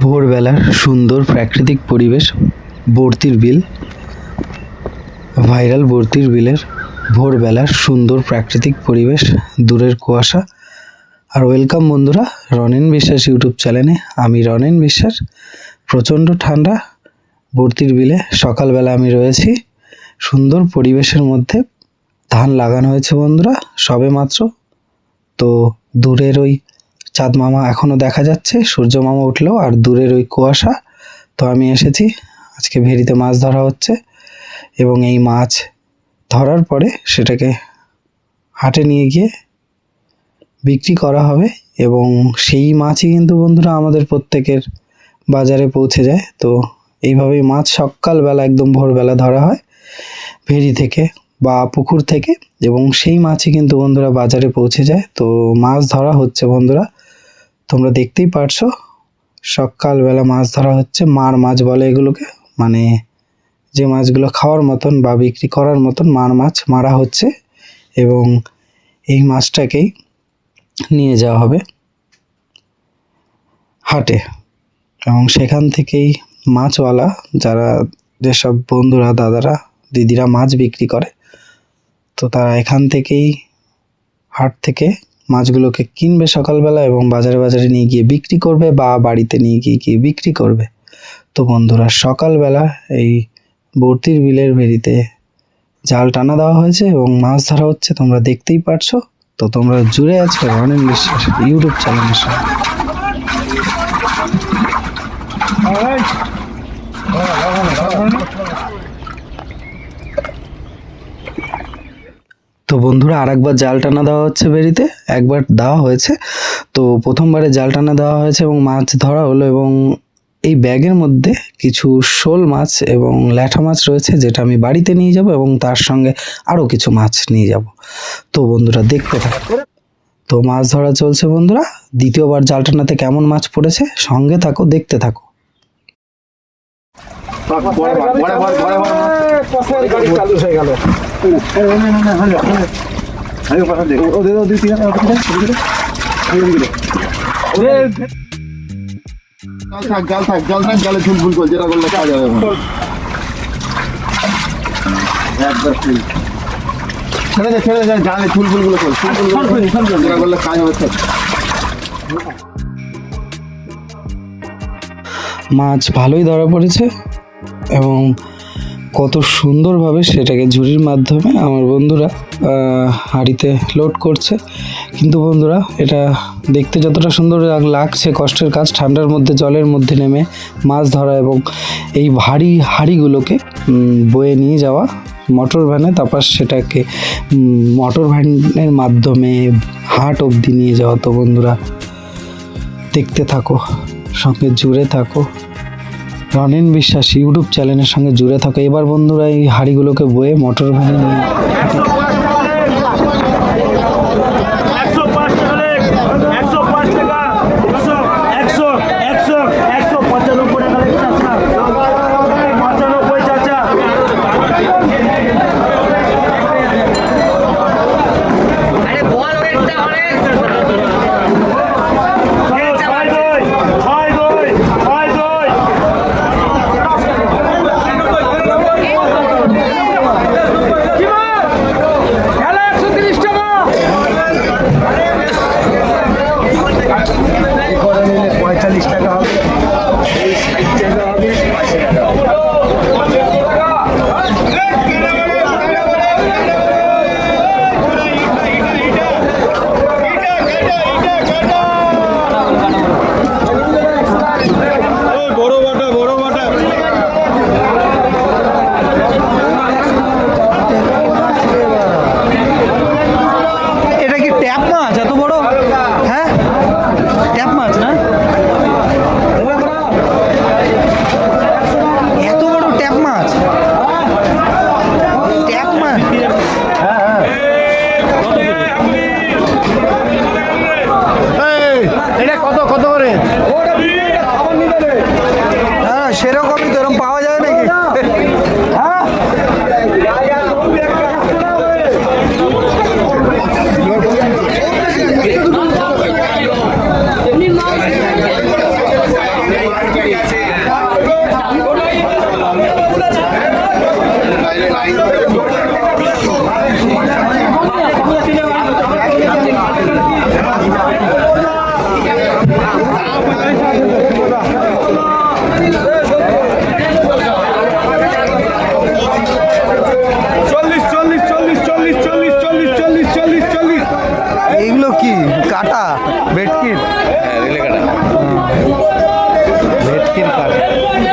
ভোরবেলার সুন্দর প্রাকৃতিক পরিবেশ, বর্তির বিল। ভাইরাল বর্তির বিলের ভোরবেলার সুন্দর প্রাকৃতিক পরিবেশ, দূরের কুয়াশা। আর ওয়েলকাম বন্ধুরা রনেন বিশ্বাস ইউটিউব চ্যানেলে। আমি রনেন বিশ্বাস। প্রচণ্ড ঠান্ডা বর্তির বিলে সকালবেলা আমি রয়েছি। সুন্দর পরিবেশের মধ্যে ধান লাগানো হয়েছে বন্ধুরা, সবে মাত্র। তো দূরের ওই চাঁদ মামা এখনো দেখা যাচ্ছে, সূর্য মামা উঠলেও, আর দূরের ওই কুয়াশা। তো আমি এসেছি, আজকে ভেরিতে মাছ ধরা হচ্ছে এবং এই মাছ ধরার পরে সেটাকে হাটে নিয়ে গিয়ে বিক্রি করা হবে এবং সেই মাছই কিন্তু বন্ধুরা আমাদের প্রত্যেকের বাজারে পৌঁছে যায়। তো এইভাবেই মাছ সকালবেলা একদম ভোরবেলা ধরা হয় ভেরি থেকে বা পুকুর থেকে, এবং সেই মাছই কিন্তু বন্ধুরা বাজারে পৌঁছে যায়। তো মাছ ধরা হচ্ছে বন্ধুরা, তোমরা দেখতেই পারছো। সকালবেলা মাছ ধরা হচ্ছে, মার মাছ বলে এগুলোকে, মানে যে মাছগুলো খাওয়ার মতন বা বিক্রি করার মতন মার মাছ মারা হচ্ছে এবং এই মাছটাকেই নিয়ে যাওয়া হবে হাটে। এবং সেখান থেকেই মাছওয়ালা, যারা যেসব বন্ধুরা, দাদারা, দিদিরা মাছ বিক্রি করে, তো তারা এখান থেকেই হাট থেকে মাছগুলোকে কিনবে সকালবেলা এবং বাজারে বাজারে নিয়ে গিয়ে বিক্রি করবে বা বাড়িতে নিয়ে গিয়ে বিক্রি করবে। তো বন্ধুরা সকালবেলা এই বর্তির বিলের ভেরিতে জাল টানা দেওয়া হয়েছে এবং মাছ ধরা হচ্ছে, তোমরা দেখতেই পারছো। তো তোমরা জুড়ে আছো রনেন বিশ্বাস ইউটিউব চ্যানেলের সঙ্গে। তো বন্ধুরা আরেকবার জাল টানা দেওয়া হচ্ছে বেরিতে, একবার দেওয়া হয়েছে। তো প্রথমবারে জাল টানা দেওয়া হয়েছে এবং মাছ ধরা হলো, এবং এই ব্যাগের মধ্যে কিছু শোল মাছ এবং ল্যাঠা মাছ রয়েছে, যেটা আমি বাড়িতে নিয়ে যাব এবং তার সঙ্গে আরও কিছু মাছ নিয়ে যাব। তো বন্ধুরা দেখতে থাকো। তো মাছ ধরা চলছে বন্ধুরা, দ্বিতীয়বার জাল টানাতে কেমন মাছ পড়েছে সঙ্গে থাকো, দেখতে থাকো। জালে ঝুল ফুল করে যেটা করলে কাজ হবে। ছেড়ে দে জালে ঝুল ফুলগুলো কর, যেটা করলে কাজ হবে। মাছ ভালোই ধরা পড়েছে এবং কত সুন্দরভাবে সেটাকে ঝুড়ির মাধ্যমে আমার বন্ধুরা হাঁড়িতে লোড করছে। কিন্তু বন্ধুরা এটা দেখতে যতটা সুন্দর লাগছে, কষ্টের কাজ ঠান্ডার মধ্যে জলের মধ্যে নেমে মাছ ধরা এবং এই ভারী হাঁড়িগুলোকে বয়ে নিয়ে যাওয়া মোটর ভ্যানে, তারপর সেটাকে মোটর ভ্যানের মাধ্যমে হাট অবধি নিয়ে যাওয়া। তো বন্ধুরা দেখতে থাকো, সঙ্গে জুড়ে থাকো, রনেন বিশ্বাস ইউটিউব চ্যানেলের সঙ্গে জুড়ে থাকো। এবার বন্ধুরা এই হাঁড়িগুলোকে বয়ে মোটর ভ্যানে নিয়ে সেরকমই তো, এরকম পাওয়া যায় নাকি? হ্যাঁ এইগুলো কি কাটা ভেটকির? ভেটকির কাটা।